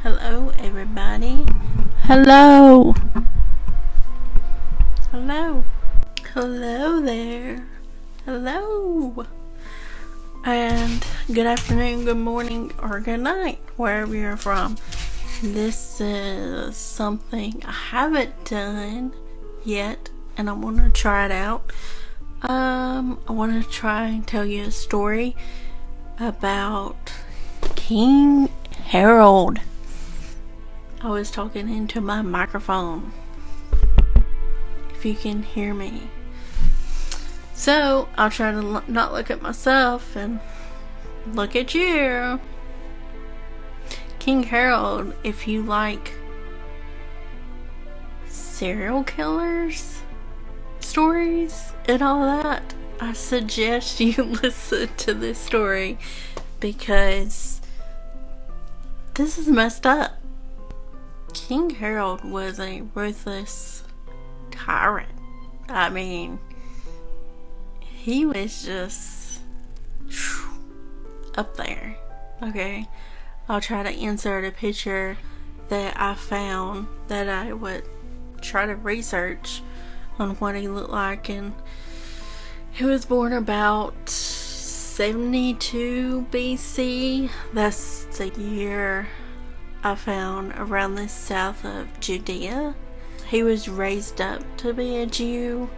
Hello, everybody. Hello. Hello. Hello there. Hello. And good afternoon, good morning, or good night, wherever you're from. This is something I haven't done yet, and I want to try it out. I want to try and tell you a story about King Harold. I was talking into my microphone, if you can hear me. So, I'll try to not look at myself and look at you. King Harold, if you like serial killers, stories, and all that, I suggest you listen to this story because this is messed up. King Harold was a ruthless tyrant. I mean, he was just up there. Okay, I'll try to insert a picture that I found that I would try to research on what he looked like. And he was born about 72 BC. That's the year I found around the south of Judea. He was raised up to be a Jew.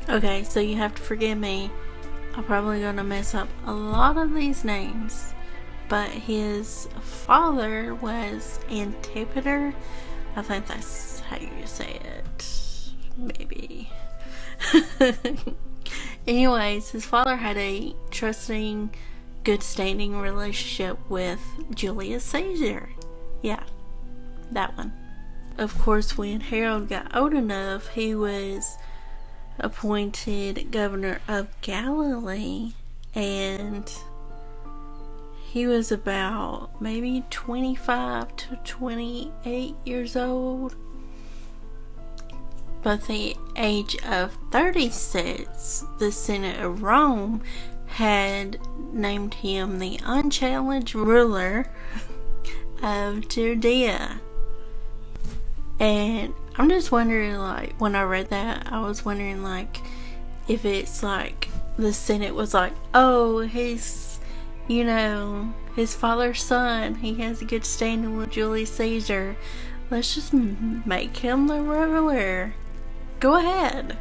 Okay, so you have to forgive me. I'm probably gonna mess up a lot of these names. But his father was Antipater. I think that's how you say it. Maybe. Anyways, his father had a trusting, good standing relationship with Julius Caesar. Yeah, that one. Of course, when Harold got old enough, he was appointed governor of Galilee, and he was about maybe 25 to 28 years old. By the age of 36, the Senate of Rome had named him the unchallenged ruler of Judea. And I'm just wondering, like, when I read that, I was wondering, like, if it's like the Senate was like, oh, he's, you know, his father's son, he has a good standing with Julius Caesar, let's just make him the ruler. Go ahead.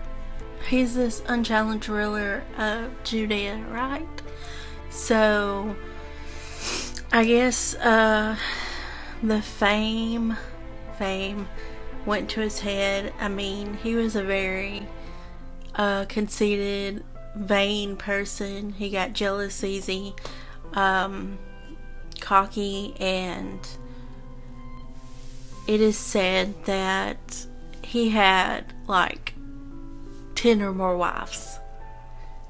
He's this unchallenged ruler of Judea, right? So, I guess the fame went to his head. I mean, he was a very conceited, vain person. He got jealous easy, cocky, and it is said that he had like 10 or more wives.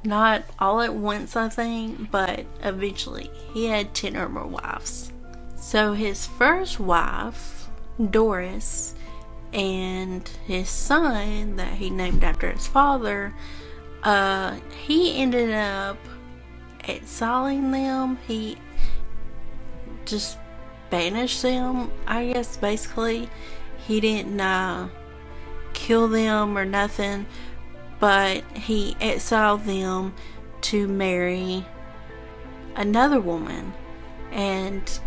Not all at once, I think, but eventually he had 10 or more wives. So his first wife, Doris, and his son that he named after his father, he ended up exiling them. He just banished them, I guess. Basically, he didn't kill them or nothing, but he exiled them to marry another woman. And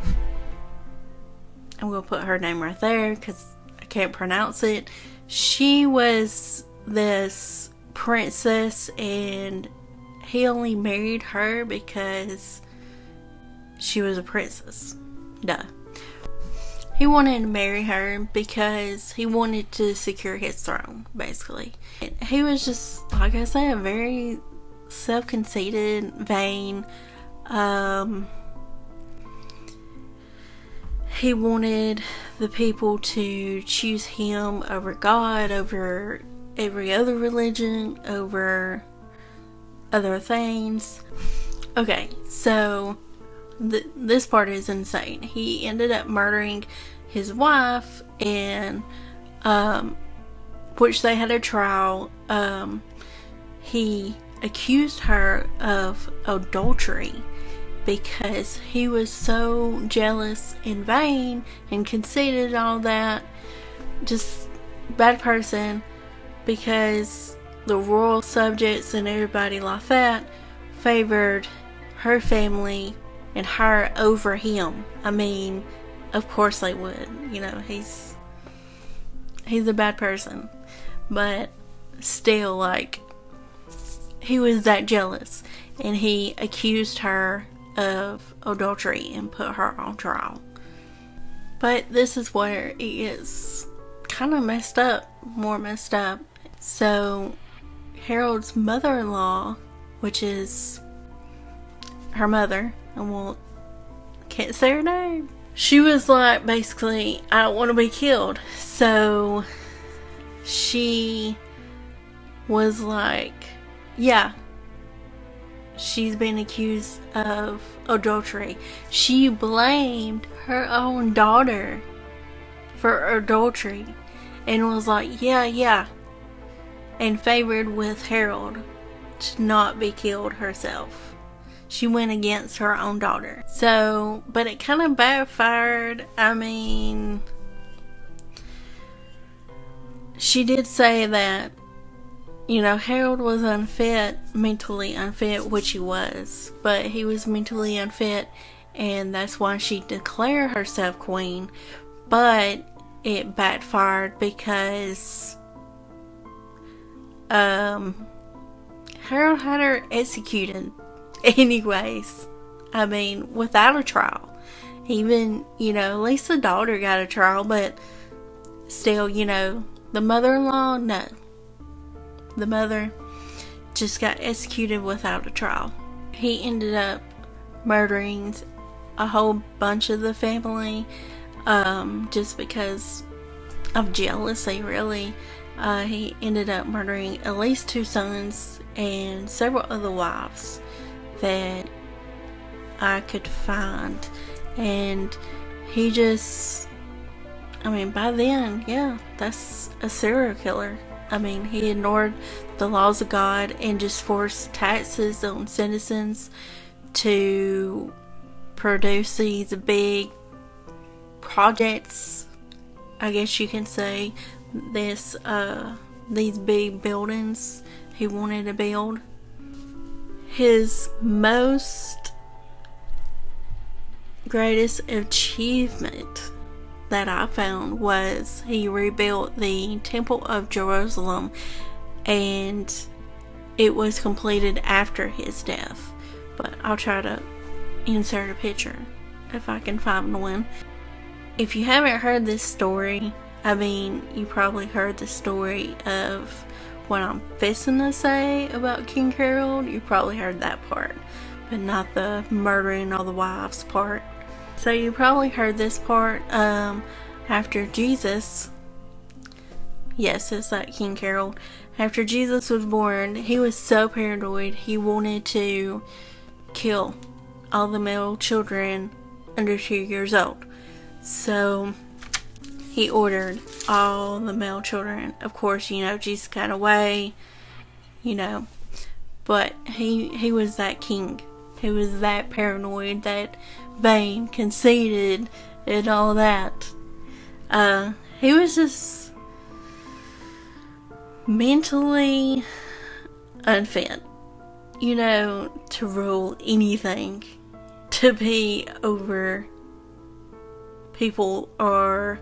I'm going to put her name right there because I can't pronounce it. She was this princess, and he only married her because she was a princess. Duh. He wanted to marry her because he wanted to secure his throne, basically. He was just, like I said, a very self-conceited, vain. He wanted the people to choose him over God, over every other religion, over other things. Okay, so this part is insane. He ended up murdering his wife, and which they had a trial. He accused her of adultery because he was so jealous and vain and conceited and all that. Just bad person, because the royal subjects and everybody like that favored her family and her over him. I mean, of course they would. You know, he's a bad person. But still, like, he was that jealous. And he accused her of adultery and put her on trial. But this is where it is kind of messed up. More messed up. So, Harold's mother-in-law, which is her mother, and can't say her name. She was like, basically, I don't want to be killed. So, she was like, yeah, she's been accused of adultery. She blamed her own daughter for adultery and was like, yeah, and favored with Harold to not be killed herself. She went against her own daughter. So, but it kind of backfired. I mean, she did say that, you know, Harold was mentally unfit, which he was, but he was mentally unfit, and that's why she declared herself queen. But it backfired because Harold had her executed anyways. I mean, without a trial. Even, you know, at least the daughter got a trial, but still, you know, the mother-in-law, no. The mother just got executed without a trial. He ended up murdering a whole bunch of the family, just because of jealousy, really. He ended up murdering at least 2 sons and several other wives that I could find. And he just, I mean, by then, yeah, that's a serial killer. I mean, he ignored the laws of God and just forced taxes on citizens to produce these big projects, I guess you can say. These big buildings he wanted to build. His most greatest achievement that I found was he rebuilt the Temple of Jerusalem, and it was completed after his death. But I'll try to insert a picture if I can find one. If you haven't heard this story, I mean, you probably heard the story of what I'm fixing to say about King Harold. You probably heard that part, but not the murdering all the wives part. So you probably heard this part. After Jesus, yes, it's like King Harold. After Jesus was born, he was so paranoid, he wanted to kill all the male children under 2 years old. So he ordered all the male children. Of course, you know, Jesus got away, you know, but he was that king. He was that paranoid, that vain, conceited, and all that. He was just mentally unfit, you know, to rule anything, to be over people or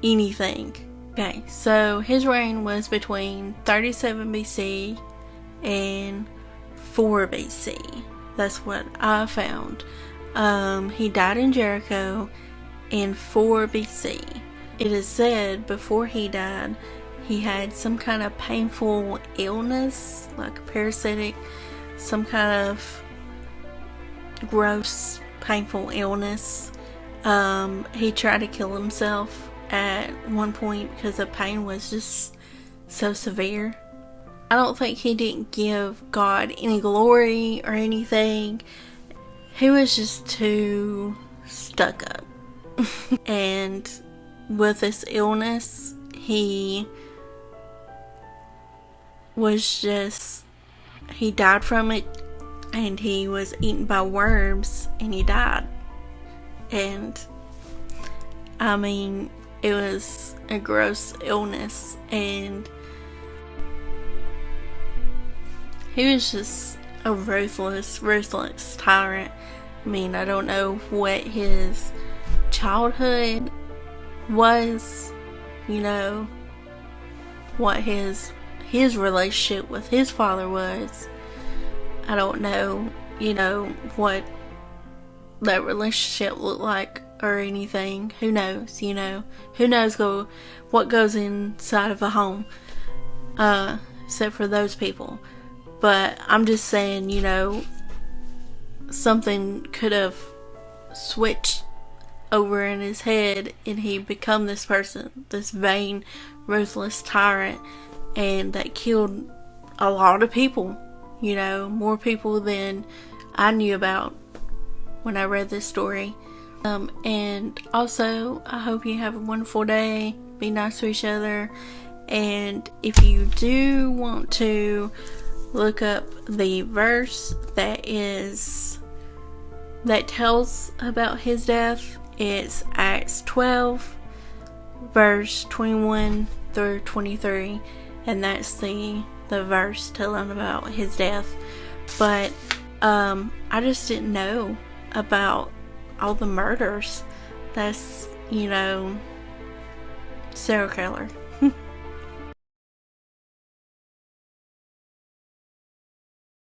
anything. Okay, so his reign was between 37 BC and 4 BC. That's what I found. He died in Jericho in 4 BC. It is said before he died, he had some kind of painful illness, like a parasitic, some kind of gross, painful illness. He tried to kill himself at one point because the pain was just so severe. I don't think he didn't give God any glory or anything. He was just too stuck up. And with this illness, he died from it, and he was eaten by worms, and he died. And I mean, it was a gross illness, and he was just a ruthless tyrant. I mean, I don't know what his childhood was, what his relationship with his father was. I don't know, what that relationship looked like or anything. Who knows, who knows what goes inside of a home, except for those people. But I'm just saying, something could have switched over in his head, and he become this person, this vain, ruthless tyrant, and that killed a lot of people, more people than I knew about when I read this story. And also, I hope you have a wonderful day. Be nice to each other. And if you do want to look up the verse that tells about his death, it's Acts 12, verse 21 through 23, and that's the verse telling about his death. But I just didn't know about all the murders. That's serial killer.